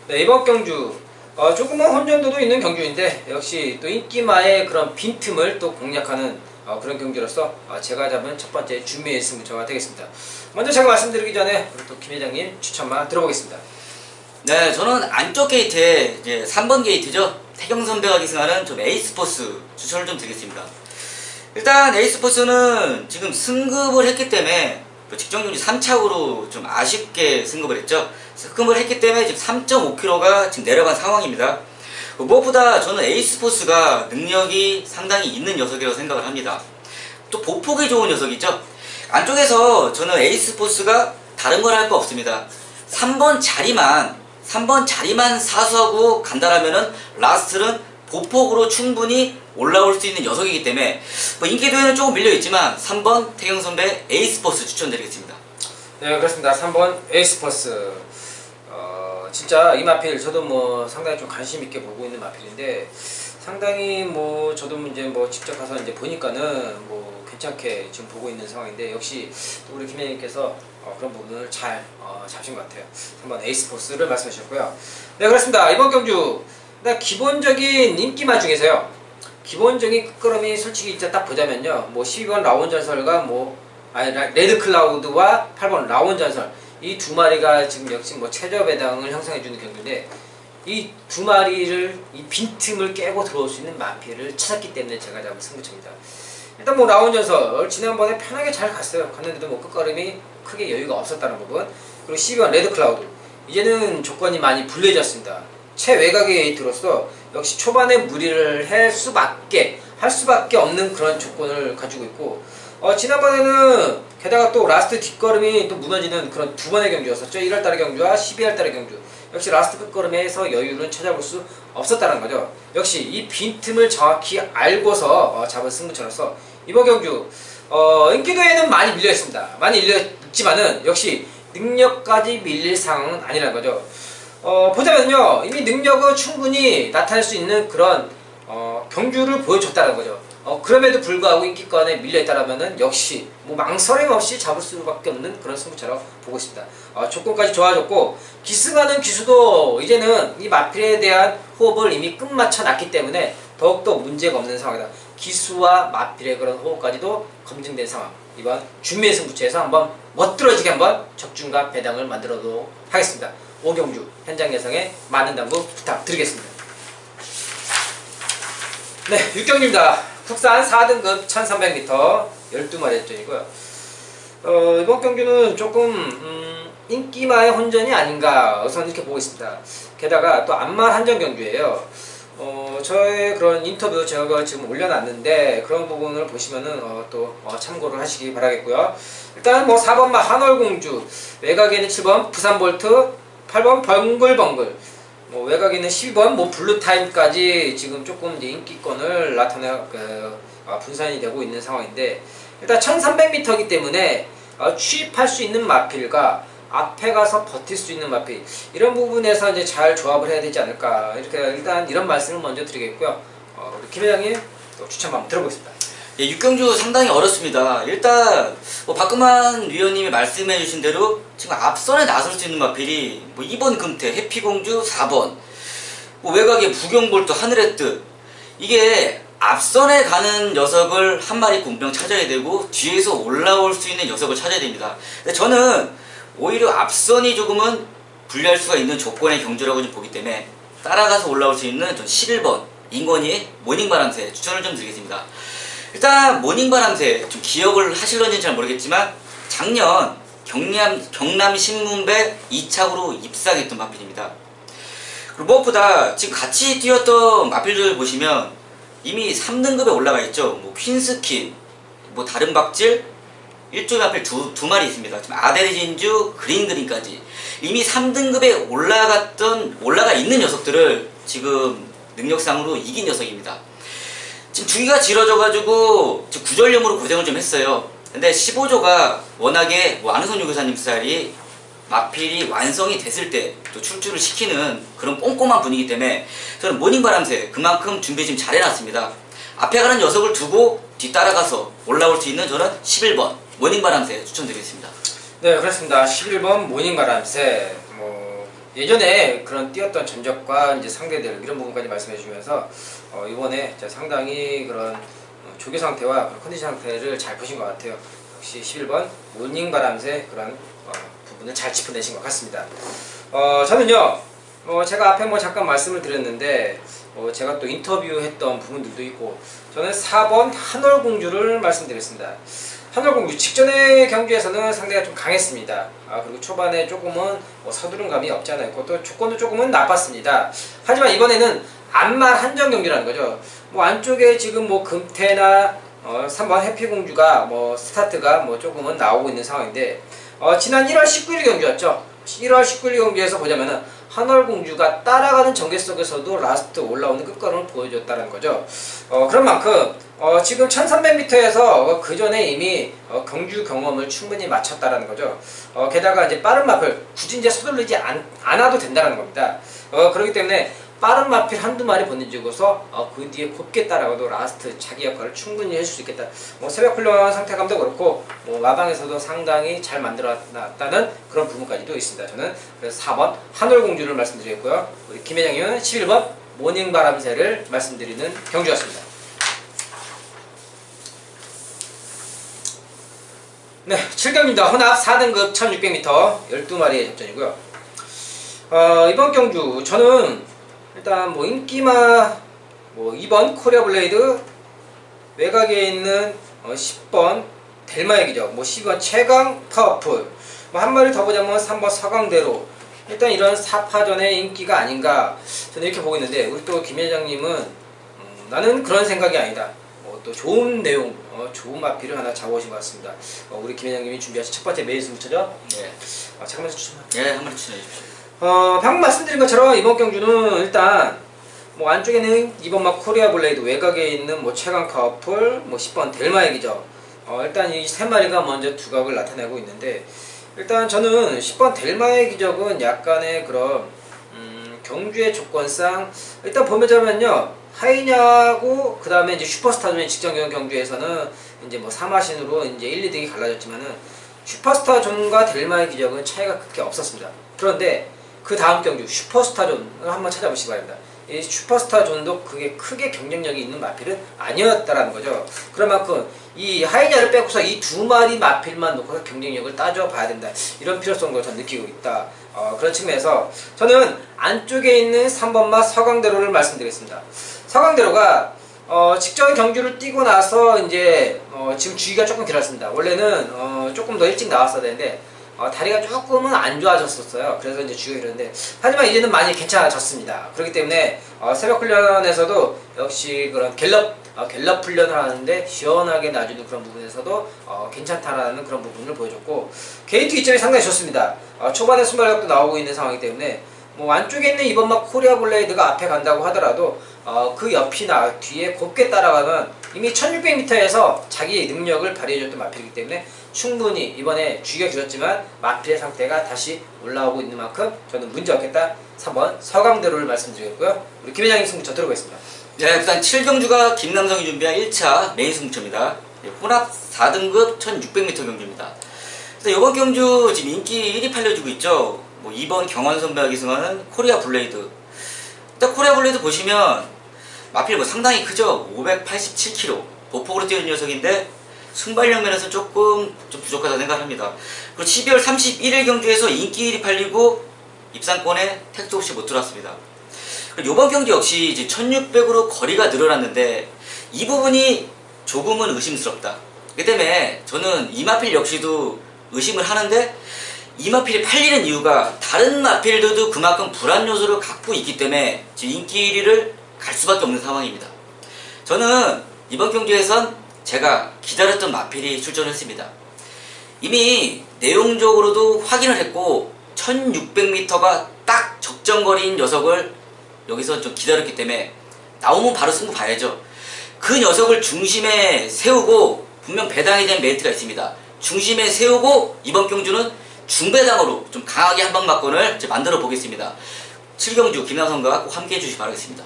네, 이번 경주 조금은 혼전도도 있는 경주인데 역시 또 인기마의 그런 빈틈을 또 공략하는 그런 경주로서 제가 잡은 첫 번째 준비의 승부처가 되겠습니다. 먼저 제가 말씀드리기 전에 우리 또 김 회장님 추천만 들어보겠습니다. 네, 저는 안쪽 게이트에 이제 3번 게이트죠. 태경 선배가 기승하는 좀 에이스포스 추천을 좀 드리겠습니다. 일단 에이스포스는 지금 승급을 했기 때문에 직전 경기 3착으로 좀 아쉽게 승급을 했죠. 승급을 했기 때문에 지금 3.5km가 지금 내려간 상황입니다. 무엇보다 저는 에이스포스가 능력이 상당히 있는 녀석이라고 생각을 합니다. 또 보폭이 좋은 녀석이죠. 안쪽에서 저는 에이스포스가 다른 걸 할 거 없습니다. 3번 자리만 사수하고 간다라면은 라스트는 보폭으로 충분히 올라올 수 있는 녀석이기 때문에 뭐 인기도에는 조금 밀려있지만 3번 태경 선배 에이스포스 추천드리겠습니다. 네, 그렇습니다. 3번 에이스포스 진짜 이 마필 저도 뭐 상당히 좀 관심 있게 보고 있는 마필인데 상당히 뭐 저도 이제 뭐 직접 가서 이제 보니까는 뭐 괜찮게 지금 보고 있는 상황인데 역시 또 우리 김 회장님께서 그런 부분을 잘 잡으신 것 같아요. 한번 에이스포스를 말씀해 주셨고요. 네, 그렇습니다. 이번 경주 기본적인 인기마 중에서요 기본적인 끝걸음이 솔직히 이제 딱 보자면요 뭐 12번 라온전설과 레드 클라우드와 8번 라온전설 이 두 마리가 지금 역시 뭐 최저 배당을 형성해주는 경주인데 이 두 마리를 이 빈틈을 깨고 들어올 수 있는 마피를 찾았기 때문에 제가 잡은 승부처입니다. 일단 뭐 라온전설 지난번에 편하게 잘 갔는데도 뭐 끝걸음이 크게 여유가 없었다는 부분, 그리고 12번 레드 클라우드 이제는 조건이 많이 불리해졌습니다. 최외곽의 게이트로서 역시 초반에 무리를 할 수밖에 없는 그런 조건을 가지고 있고 지난번에는 게다가 또 라스트 뒷걸음이 또 무너지는 그런 두 번의 경주였었죠. 1월달의 경주와 12월달의 경주 역시 라스트 끝걸음에서 여유는 찾아볼 수 없었다는 거죠. 역시 이 빈틈을 정확히 알고서 잡은 승부처로서 이번 경주 인기도에는 많이 밀려 있습니다. 많이 밀려 있지만은 역시 능력까지 밀릴 상황은 아니라는 거죠. 보자면요, 이미 능력은 충분히 나타낼 수 있는 그런 경주를 보여줬다는 거죠. 그럼에도 불구하고 인기권에 밀려있다라면은 역시 뭐 망설임 없이 잡을 수밖에 없는 그런 승부처럼 보고 있습니다. 조건까지 좋아졌고 기승하는 기수도 이제는 이 마필에 대한 호흡을 이미 끝마쳐 놨기 때문에 더욱더 문제가 없는 상황이다. 기수와 마필의 그런 호흡까지도 검증된 상황. 이번 준비의 승부처에서 한번 멋들어지게 한번 적중과 배당을 만들어도록 하겠습니다. 오경주 현장 예상에 많은 당부 부탁드리겠습니다. 네, 6경주입니다. 국산 4등급 1300m 12마리 했전이고요. 이번 경주는 조금 인기마의 혼전이 아닌가 우선 이렇게 보고 있습니다. 게다가 또 안말 한정 경주예요. 저의 그런 인터뷰 제가 지금 올려놨는데 그런 부분을 보시면은 또 참고를 하시기 바라겠고요. 일단 뭐 4번마 한월공주, 외곽에는 7번 부산볼트, 8번 벙글벙글, 뭐 외곽에는 12번 뭐 블루타임까지 지금 조금 이제 인기권을 분산이 되고 있는 상황인데, 일단 1300m이기 때문에 취입할 수 있는 마필과 앞에 가서 버틸 수 있는 마필, 이런 부분에서 이제 잘 조합을 해야 되지 않을까, 이렇게 일단 이런 말씀을 먼저 드리겠고요. 우리 김 회장님 또 추천 한번 들어보겠습니다. 예, 6경주 상당히 어렵습니다. 일단 박금환 위원님이 말씀해 주신 대로 지금 앞선에 나설 수 있는 마필이 뭐 2번 금태, 해피공주, 4번 뭐 외곽에 부경볼트, 하늘의 뜻, 이게 앞선에 가는 녀석을 한 마리 공병 찾아야 되고 뒤에서 올라올 수 있는 녀석을 찾아야 됩니다. 근데 저는 오히려 앞선이 조금은 불리할 수가 있는 조건의 경주라고 좀 보기 때문에 따라가서 올라올 수 있는 전 11번 인권이의 모닝바람새 추천을 좀 드리겠습니다. 일단 모닝바람새 좀 기억을 하실런지는 잘 모르겠지만 작년 경남 신문배 2착으로 입상했던 마필입니다. 그리고 무엇보다 지금 같이 뛰었던 마필들 보시면 이미 3등급에 올라가 있죠. 뭐 퀸스킨, 뭐 다른 박질, 일종의 마필 두 마리 있습니다. 지금 아데르진주, 그린까지 이미 3등급에 올라가 있는 녀석들을 지금 능력상으로 이긴 녀석입니다. 지금 주기가 길어져가지고 구전염으로 고생을 좀 했어요. 근데 15조가 워낙에 뭐 안우선 유교사님 스타일이 마필이 완성이 됐을 때 또 출주를 시키는 그런 꼼꼼한 분위기 때문에 저는 모닝바람새 그만큼 준비 지금 잘 해놨습니다. 앞에 가는 녀석을 두고 뒤따라가서 올라올 수 있는 저는 11번 모닝바람새 추천드리겠습니다. 네, 그렇습니다. 11번 모닝바람새, 뭐 예전에 그런 뛰었던 전적과 이제 상대들 이런 부분까지 말씀해 주시면서 이번에 상당히 그런 조교 상태와 컨디션 상태를 잘 보신 것 같아요. 역시 11번 모닝바람새 그런 부분을 잘 짚어내신 것 같습니다. 저는요, 제가 앞에 뭐 잠깐 말씀을 드렸는데 제가 또 인터뷰했던 부분들도 있고, 저는 4번 한월공주를 말씀드렸습니다. 한월공주 직전의 경주에서는 상대가 좀 강했습니다. 그리고 초반에 조금은 서두른 감이 없지 않아 있고 또 조건도 조금은 나빴습니다. 하지만 이번에는 안말 한정 경주라는 거죠. 뭐 안쪽에 지금 뭐 금태나 3번 해피공주가 뭐 스타트가 뭐 조금은 나오고 있는 상황인데, 지난 1월 19일 경주였죠. 1월 19일 경주에서 보자면은 한월공주가 따라가는 전개 속에서도 라스트 올라오는 끝걸음을 보여줬다는 거죠. 그런 만큼 지금 1300m에서 그 전에 이미 경주 경험을 충분히 마쳤다라는 거죠. 게다가 이제 빠른 마필 굳이 이제 서두르지 않아도 된다는 겁니다. 그렇기 때문에 빠른 마필 한두 마리 보내주고서 그 뒤에 곱게 따라가도 라스트 자기 역할을 충분히 해줄 수 있겠다. 뭐 새벽 훈련 상태감도 그렇고 뭐 마방에서도 상당히 잘 만들어놨다는 그런 부분까지도 있습니다. 저는 그래서 4번 한월공주를 말씀드리겠고요. 우리 김 회장님은 11번 모닝바람새를 말씀드리는 경주였습니다. 네, 7경입니다. 혼합 4등급 1600m 12마리의 접전이고요. 이번 경주 저는 일단 뭐 인기마 뭐 2번 코리아 블레이드, 외곽에 있는 10번 델마의 기적, 뭐 12번 최강 파워풀, 뭐 한 마리 더 보자면 3번 서강대로, 일단 이런 4파전의 인기가 아닌가 저는 이렇게 보고 있는데, 우리 또 김 회장님은 나는 그런 생각이 아니다. 또 좋은 내용, 좋은 마필을 하나 잡아오신 것 같습니다. 우리 김 회장님이 준비하신 첫 번째 메인 승부처죠? 네. 잠깐만 추천만. 네, 한 마리 추천해 주십시오. 방금 말씀드린 것처럼 이번 경주는 일단 뭐 안쪽에는 2번 막 코리아 블레이드, 외곽에 있는 뭐 최강 커플, 뭐 10번 델마의 기적. 일단 이 세 마리가 먼저 두각을 나타내고 있는데, 일단 저는 10번 델마의 기적은 약간의 그런 경주의 조건상 일단 보자면요, 하이냐고 그 다음에 이제 슈퍼스타존의 직전 경주에서는 이제 뭐 3마신으로 이제 1, 2등이 갈라졌지만은 슈퍼스타존과 델마의 기적은 차이가 그렇게 없었습니다. 그런데 그 다음 경주 슈퍼스타존을 한번 찾아보시기 바랍니다. 이 슈퍼스타존도 그게 크게 경쟁력이 있는 마필은 아니었다라는 거죠. 그런 만큼 이 하이냐를 빼고서 이 두 마리 마필만 놓고서 경쟁력을 따져봐야 된다, 이런 필요성을 저는 느끼고 있다. 그런 측면에서 저는 안쪽에 있는 3번마 서강대로를 말씀드리겠습니다. 서강대로가 직전 경주를 뛰고 나서 이제 지금 주기가 조금 길었습니다. 원래는 조금 더 일찍 나왔어야 되는데 다리가 조금은 안 좋아졌었어요. 그래서 이제 주기가 길었는데, 하지만 이제는 많이 괜찮아졌습니다. 그렇기 때문에 새벽 훈련에서도 역시 그런 갤럽 훈련을 하는데 시원하게 놔주는 그런 부분에서도 괜찮다라는 그런 부분을 보여줬고, 게이트 기점이 상당히 좋습니다. 초반에 순발력도 나오고 있는 상황이기 때문에 뭐 안쪽에 있는 이번 막 코리아 블레이드가 앞에 간다고 하더라도 그 옆이나 뒤에 곱게 따라가면 이미 1600m에서 자기의 능력을 발휘해줬던 마필이기 때문에 충분히 이번에 주기가 길었지만 마필의 상태가 다시 올라오고 있는 만큼 저는 문제 없겠다. 3번 서강대로를 말씀드리겠고요. 우리 김 회장님 승부처 들어보겠습니다. 네, 일단 7경주가 김남성이 준비한 1차 메인 승부처입니다. 혼합 4등급 1600m 경주입니다. 그래서 이번 경주 지금 인기 1위 팔려주고 있죠. 뭐 2번 경원 선배가 기승하는 코리아 블레이드. 일단 코리아 블레이드 보시면 마필 뭐 상당히 크죠. 587kg 보폭으로 뛰는 녀석인데 순발력 면에서 조금 좀 부족하다고 생각합니다. 그리고 12월 31일 경주에서 인기 1위 팔리고 입상권에 택도 없이 못 들어왔습니다. 이번 경주 역시 이제 1600으로 거리가 늘어났는데 이 부분이 조금은 의심스럽다. 그 때문에 저는 이 마필 역시도 의심을 하는데, 이 마필이 팔리는 이유가 다른 마필들도 그만큼 불안 요소를 갖고 있기 때문에 지금 인기 1위를 갈 수밖에 없는 상황입니다. 저는 이번 경주에선 제가 기다렸던 마필이 출전했습니다. 이미 내용적으로도 확인을 했고 1600m가 딱 적정거리인 녀석을 여기서 좀 기다렸기 때문에 나오면 바로 승부 봐야죠. 그 녀석을 중심에 세우고 분명 배당에 대한 메리트가 있습니다. 중심에 세우고 이번 경주는 중배당으로 좀 강하게 한방막권을 만들어 보겠습니다. 7경주 김남성과 꼭 함께 해주시기 바라겠습니다.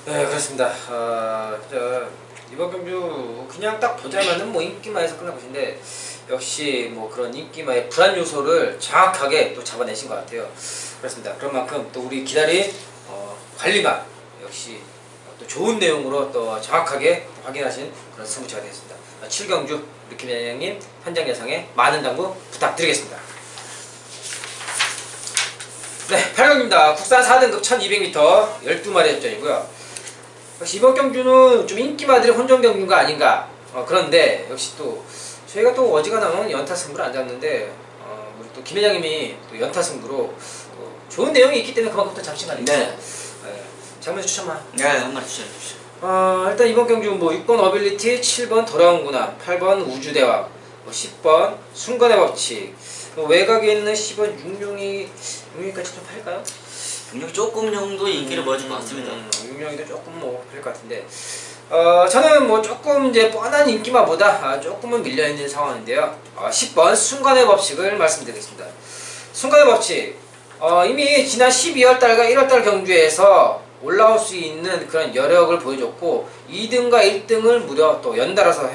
네, 그렇습니다. 이번 경주 그냥 딱 보자면은 뭐 인기마에서 끝날 것인데, 역시 뭐 그런 인기마의 불안 요소를 정확하게 또 잡아내신 것 같아요. 그렇습니다. 그런 만큼 또 우리 기다린 관리마 역시 또 좋은 내용으로 또 정확하게 확인하신 그런 승부처가 되겠습니다. 7경주 우리 김 회장님 현장 예상에 많은 당부 부탁드리겠습니다. 네, 8경기입니다. 국산 4등급 1200m 12마리 협전이고요. 역시 이번 경주는 좀 인기마들의 혼전 경주가 아닌가. 그런데 역시 또 저희가 또 어지간하면 연타 승부를 안 잡는데 우리 또 김 회장님이 또 연타 승부로 또 좋은 내용이 있기 때문에 그만큼 또 잠시만 있어요. 네. 장면에서 추천만. 네, 한 마리 추천해주시죠. 일단 이번 경주 뭐 6번 어빌리티, 7번 돌아온 군함, 8번 우주대왕, 10번 순간의 법칙, 외곽에 있는 10번 육룡이까지 좀 팔릴까요? 육룡이 조금 정도 인기를 보여줄 것 같습니다. 육룡이도 조금 뭐 팔릴 것 같은데, 저는 뭐 조금 이제 뻔한 인기마보다 조금은 밀려있는 상황인데요. 10번 순간의 법칙을 말씀드리겠습니다. 순간의 법칙, 이미 지난 12월달과 1월달 경주에서 올라올 수 있는 그런 여력을 보여줬고 2등과 1등을 무려 또 연달아서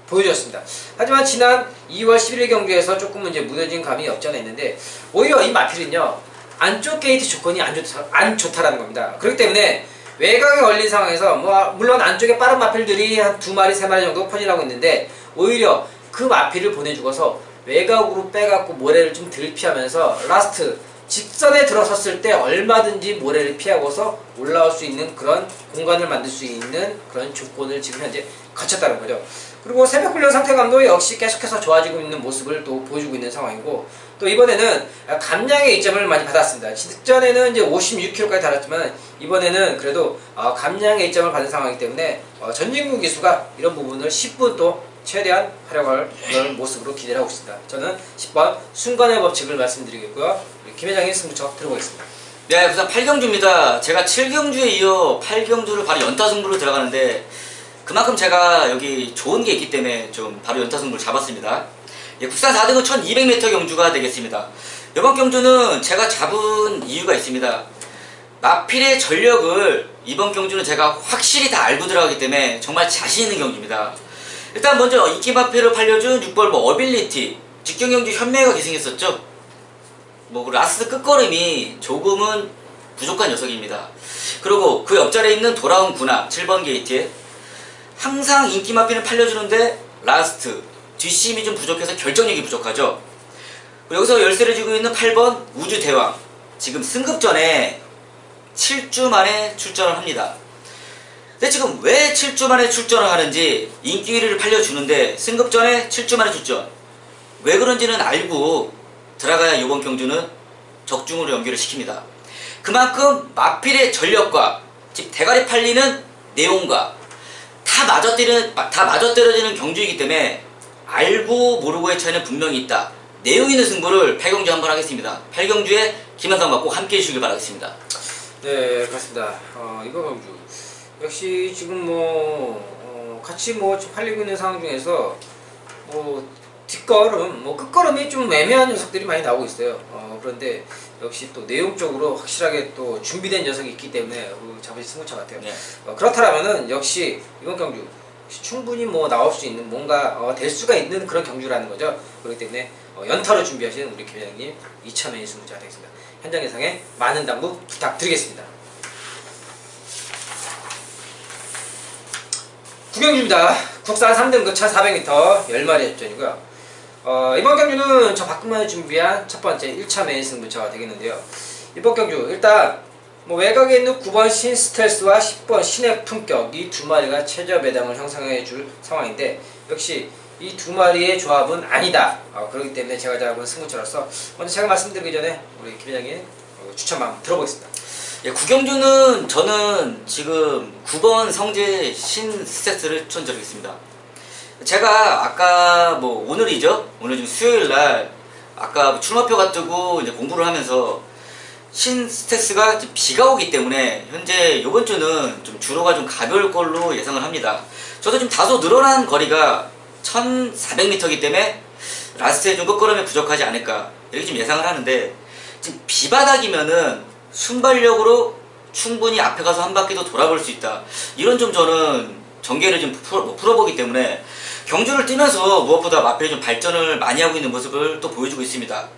보여줬습니다. 하지만 지난 2월 11일 경주에서 조금 이제 무뎌진 감이 없지 않아 있는데, 오히려 이 마필은요 안쪽 게이트 조건이 안 좋다라는 겁니다. 그렇기 때문에 외곽에 걸린 상황에서 뭐 물론 안쪽에 빠른 마필들이 한 2마리 3마리 정도 퍼진하고 있는데, 오히려 그 마필을 보내주고서 외곽으로 빼갖고 모래를 좀 덜 피하면서 라스트 직선에 들어섰을 때 얼마든지 모래를 피하고서 올라올 수 있는 그런 공간을 만들 수 있는 그런 조건을 지금 현재 갖췄다는 거죠. 그리고 새벽 훈련 상태감도 역시 계속해서 좋아지고 있는 모습을 또 보여주고 있는 상황이고, 또 이번에는 감량의 이점을 많이 받았습니다. 직전에는 이제 56kg까지 달았지만 이번에는 그래도 감량의 이점을 받은 상황이기 때문에 전진구 기수가 이런 부분을 10분 또 최대한 활약할 그런 모습으로 기대를 하고 있습니다. 저는 10번 순간의 법칙을 말씀드리겠고요. 우리 김 회장님 승부처 들어보겠습니다. 네, 부산 8경주입니다. 제가 7경주에 이어 8경주를 바로 연타 승부로 들어가는데 그만큼 제가 여기 좋은 게 있기 때문에 좀 바로 연타 승부를 잡았습니다. 예, 국산 4등은 1200m 경주가 되겠습니다. 이번 경주는 제가 잡은 이유가 있습니다. 마필의 전력을 이번 경주는 제가 확실히 다 알고 들어가기 때문에 정말 자신 있는 경주입니다. 일단 먼저 인기 마필을 팔려준 6벌 어빌리티 직경 경주 현매가 계승했었죠. 뭐 라스트 끝걸음이 조금은 부족한 녀석입니다. 그리고 그 옆자리에 있는 돌아온 군함 7번 게이트에 항상 인기 마필을 팔려주는데 라스트 뒷심이 좀 부족해서 결정력이 부족하죠. 여기서 열쇠를 쥐고 있는 8번 우주대왕 지금 승급전에 7주 만에 출전을 합니다. 근데 지금 왜 7주 만에 출전을 하는지 인기 1위를 팔려주는데 승급전에 7주 만에 출전 왜 그런지는 알고 들어가야 이번 경주는 적중으로 연결을 시킵니다. 그만큼 마필의 전력과 즉 대가리 팔리는 내용과 다 맞아떨어지는 경주이기 때문에 알고 모르고의 차이는 분명히 있다. 내용 있는 승부를 8경주 한번 하겠습니다. 8경주에 김한상과 꼭 함께 해주시길 바라겠습니다. 네, 그렇습니다. 이번 경주 역시 지금 같이 좀 팔리고 있는 상황 중에서 뒷걸음, 끝걸음이 좀 애매한 녀석들이 많이 나오고 있어요. 그런데 역시 또 내용적으로 확실하게 또 준비된 녀석이 있기 때문에 잡으실 승부처 같아요. 네. 그렇다면은 역시 이번 경주 충분히 나올 수 있는 뭔가 될 수가 있는 그런 경주라는 거죠. 그렇기 때문에 연타로 준비하시는 우리 김 회장님 2차매의 승부처가 되겠습니다. 현장 예상에 많은 당부 부탁드리겠습니다. 구경주입니다. 국산 3등급 차 400m 10마리 접전이고요. 이번 경주는 저 박근만이 준비한 첫 번째 1차 메인 승부처가 되겠는데요. 이번 경주 일단 외곽에 있는 9번 신스텔스와 10번 신의 품격 이 두 마리가 최저 배당을 형성해 줄 상황인데 역시 이 두 마리의 조합은 아니다. 그렇기 때문에 제가 잡은 승부처로서 먼저 제가 말씀드리기 전에 우리 김 회장님 추천만 한번 들어보겠습니다. 예, 구경주는 저는 지금 9번 성재 신스텔스를 추천드리겠습니다. 제가 아까 오늘이죠? 오늘 지금 수요일날 아까 출마표가 뜨고 이제 공부를 하면서 신스텔스가 비가 오기 때문에 현재 이번 주는 좀 주로가 좀 가벼울 걸로 예상을 합니다. 저도 좀 다소 늘어난 거리가 1400m이기 때문에 라스트에 좀 끝걸음이 부족하지 않을까 이렇게 좀 예상을 하는데 지금 비바닥이면은 순발력으로 충분히 앞에 가서 한 바퀴 더 돌아볼 수 있다. 이런 좀 저는 전개를 좀 풀어보기 때문에 경주를 뛰면서 무엇보다 마필이 좀 발전을 많이 하고 있는 모습을 또 보여주고 있습니다.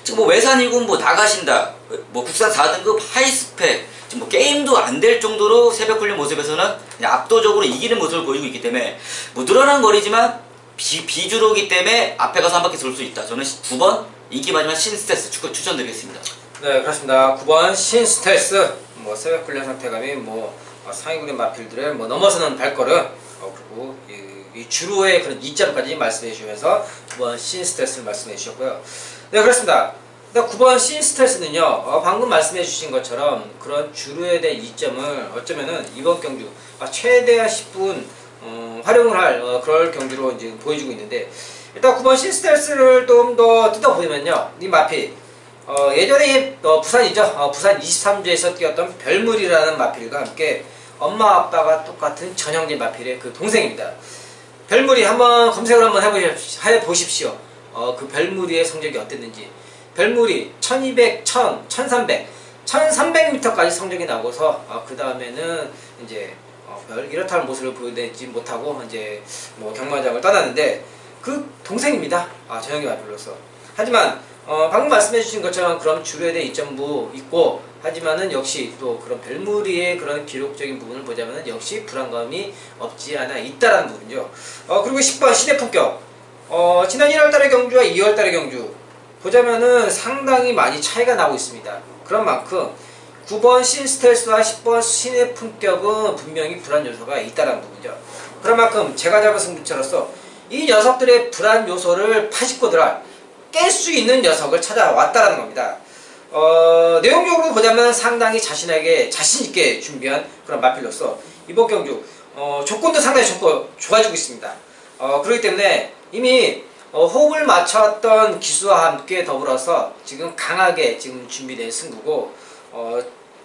지금 외산이군 나가신다. 국산 4등급 하이스펙 지금 게임도 안 될 정도로 새벽 훈련 모습에서는 그냥 압도적으로 이기는 모습을 보이고 있기 때문에 늘어난 거리지만 비주로기 때문에 앞에 가서 한 바퀴 돌 수 있다. 저는 9번 인기 많지만 신스텔스 추천드리겠습니다. 네, 그렇습니다. 9번 신스텔스 새벽 훈련 상태감이 상위군의 마필들을 넘어서는 발걸음 그리고 이 주로의 그런 이점까지 말씀해 주시면서 9번 신스텔스를 말씀해 주셨고요. 네, 그렇습니다. 9번 신스텔스는요 방금 말씀해 주신 것처럼 그런 주로에 대한 이점을 어쩌면은 이번 경주 최대한 10분 활용을 할 그럴 경주로 이제 보여주고 있는데 일단 9번 신스텔스를 좀 더 뜯어보면요 이 마필 예전에 부산이죠. 부산 23주에서 뛰었던 별물이라는 마필과 함께 엄마 아빠가 똑같은 전형진 마필의 그 동생입니다. 별물이 한번 검색을 한번 해보십시오. 그 별물이의 성적이 어땠는지. 별물이 1200, 1000, 1300, 1300m까지 성적이 나고서 그 다음에는 이제 별 이렇다는 모습을 보여내지 못하고 이제 경마장을 떠났는데 그 동생입니다. 전형진 마필로서. 하지만 방금 말씀해주신 것처럼 그런 주로에 대한 이점도 있고 하지만은 역시 또 그런 별무리의 그런 기록적인 부분을 보자면은 역시 불안감이 없지 않아 있다라는 부분이죠. 그리고 10번 신의 품격 지난 1월달의 경주와 2월달의 경주 보자면은 상당히 많이 차이가 나고 있습니다. 그런 만큼 9번 신스텔스와 10번 신의 품격은 분명히 불안 요소가 있다라는 부분이죠. 그런 만큼 제가 잡은 승부처로서 이 녀석들의 불안 요소를 파집고들아 깰 수 있는 녀석을 찾아왔다라는 겁니다. 내용적으로 보자면 상당히 자신있게 준비한 그런 마필로서 이번 경주 조건도 상당히 좋아지고 있습니다. 그렇기 때문에 이미 호흡을 맞췄던 기수와 함께 더불어서 지금 강하게 지금 준비된 승부고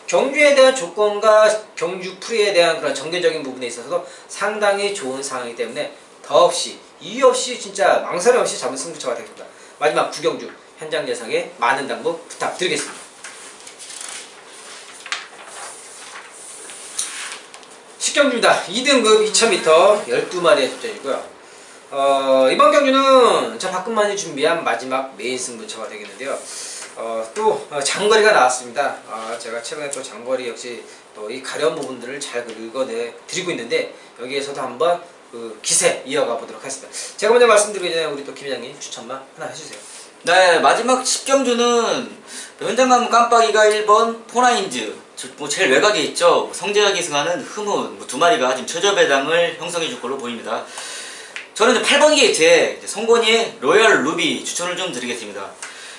경주에 대한 조건과 경주 풀이에 대한 그런 전개적인 부분에 있어서도 상당히 좋은 상황이기 때문에 더없이 이유 없이 진짜 망설임 없이 잡은 승부처가 되겠습니다. 마지막 구경주 현장 예상에 많은 당부 부탁드리겠습니다. 10경주입니다. 2등급 2000m 12마리의 출전이고요. 이번 경주는 박근만이 준비한 마지막 메인 승부처가 되겠는데요. 또 장거리가 나왔습니다. 제가 최근에 또 장거리 역시 또 이 가려운 부분들을 잘 긁어내 드리고 있는데 여기에서도 한번 그 기세 이어가 보도록 하겠습니다. 제가 먼저 말씀드리기 전에 우리 또 김 회장님 추천만 하나 해주세요. 네, 마지막 10경주는 현장 가면 깜빡이가 1번 포나인즈, 뭐 제일 외곽에 있죠. 성재가 기승하는 흐뭇, 두 마리가 지금 최저배당을 형성해 줄 걸로 보입니다. 저는 이제 8번 게이트에 성곤이의 로얄 루비 추천을 좀 드리겠습니다.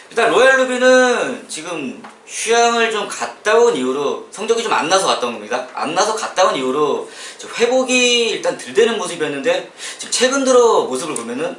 일단 로얄 루비는 지금 휴양을 좀 갔다 온 이후로 성적이 좀 안 나서 갔다 온 겁니다. 안 나서 갔다 온 이후로 회복이 일단 덜 되는 모습이었는데 지금 최근 들어 모습을 보면은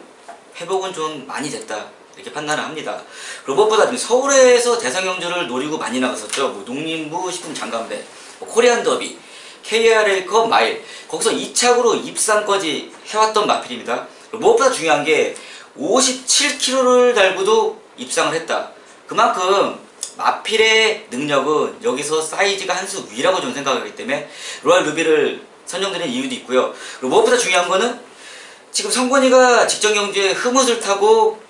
회복은 좀 많이 됐다 이렇게 판단을 합니다. 그리고 무엇보다 지금 서울에서 대상경주를 노리고 많이 나갔었죠. 뭐 농림부 식품장관배, 뭐 코리안 더비, KRL컵 마일, 거기서 2착으로 입상까지 해왔던 마필입니다. 그리고 무엇보다 중요한 게 57kg를 달고도 입상을 했다. 그만큼 마필의 능력은 여기서 사이즈가 한 수 위라고 저는 생각하기 때문에 로얄 루비를 선정드린 이유도 있고요. 그리고 무엇보다 중요한 거는 지금 성권이가 직전 경주에 흐뭇을 타고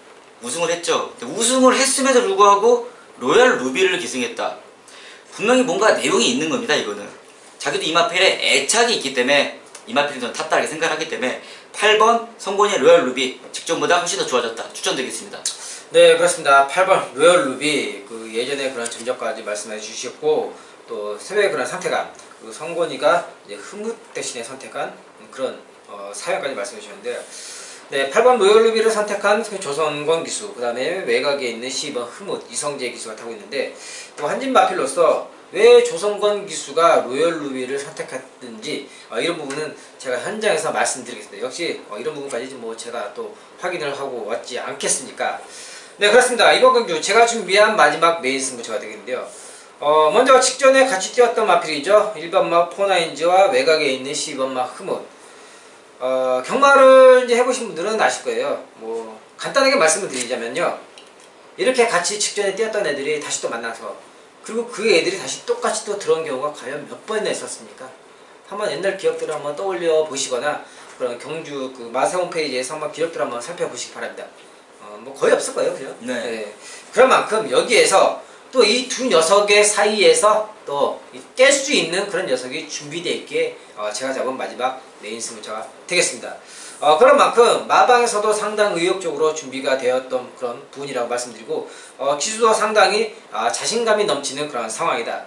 우승을 했죠. 우승을 했음에도 불구하고 로얄 루비를 기승했다. 분명히 뭔가 내용이 있는 겁니다. 이거는 자기도 이마필에 애착이 있기 때문에 이마필이 저는 탔다 이렇게 생각하기 때문에 8번 성권이의 로얄 루비 직전보다 훨씬 더 좋아졌다 추천드리겠습니다. 네, 그렇습니다. 8번 로얄 루비 그 예전에 그런 전적까지 말씀해 주셨고 또 새로의 그런 상태감 그 성곤이가 이제 흐뭇 대신에 선택한 그런 사연까지 말씀해 주셨는데요. 네, 8번 로얄 루비를 선택한 조선권 기수, 그 다음에 외곽에 있는 12번 흐뭇 이성재 기수가 타고 있는데 또 한진 마필로서 왜 조선권 기수가 로얄 루비를 선택했는지 이런 부분은 제가 현장에서 말씀드리겠습니다. 역시 이런 부분까지 뭐 제가 또 확인을 하고 왔지 않겠습니까? 네, 그렇습니다. 이번 경주 제가 준비한 마지막 메인 승부처가 되겠는데요. 먼저 직전에 같이 뛰었던 마필이죠. 1번 막 포나인즈와 외곽에 있는 12번 막 흐뭇. 경마를 이제 해보신 분들은 아실 거예요. 뭐 간단하게 말씀을 드리자면요. 이렇게 같이 직전에 뛰었던 애들이 다시 또 만나서 그리고 그 애들이 다시 똑같이 또 들어온 경우가 과연 몇 번이나 있었습니까? 한번 옛날 기억들을 한번 떠올려 보시거나 그런 경주 그 마세 홈페이지에서 한번 기록들을 한번 살펴보시기 바랍니다. 뭐 거의 없을 거예요, 그죠? 네. 네. 그런 만큼 여기에서 또 이 두 녀석의 사이에서 또 깰 수 있는 그런 녀석이 준비되어 있기에 제가 잡은 마지막 메인 승부처가 되겠습니다. 그런 만큼 마방에서도 상당 의욕적으로 준비가 되었던 그런 부분이라고 말씀드리고 기수도 상당히 자신감이 넘치는 그런 상황이다.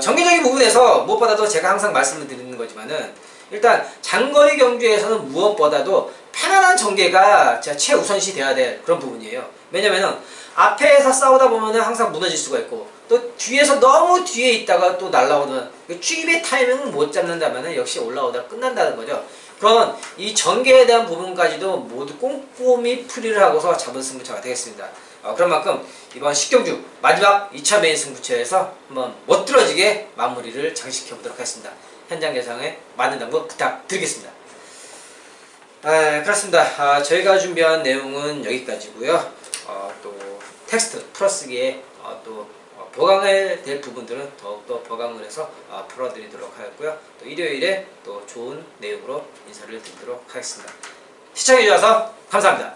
전개적인 부분에서 무엇보다도 제가 항상 말씀을 드리는 거지만은 일단 장거리 경주에서는 무엇보다도 편안한 전개가 최우선시 돼야 될 그런 부분이에요. 왜냐면은 앞에서 싸우다 보면은 항상 무너질 수가 있고 또 뒤에서 너무 뒤에 있다가 또 날라오는 추입의 타이밍을 못 잡는다면은 역시 올라오다 끝난다는 거죠. 그런 이 전개에 대한 부분까지도 모두 꼼꼼히 풀이를 하고서 잡은 승부처가 되겠습니다. 그런 만큼 이번 10경주 마지막 2차 메인 승부처에서 한번 멋들어지게 마무리를 장식해 보도록 하겠습니다. 현장 예상에 많은 당부 부탁드리겠습니다. 그렇습니다. 저희가 준비한 내용은 여기까지고요. 또 텍스트 풀어쓰기에 또 보강해야 될 부분들은 더욱더 보강을 해서 풀어드리도록 하였고요. 또 일요일에 또 좋은 내용으로 인사를 드리도록 하겠습니다. 시청해주셔서 감사합니다.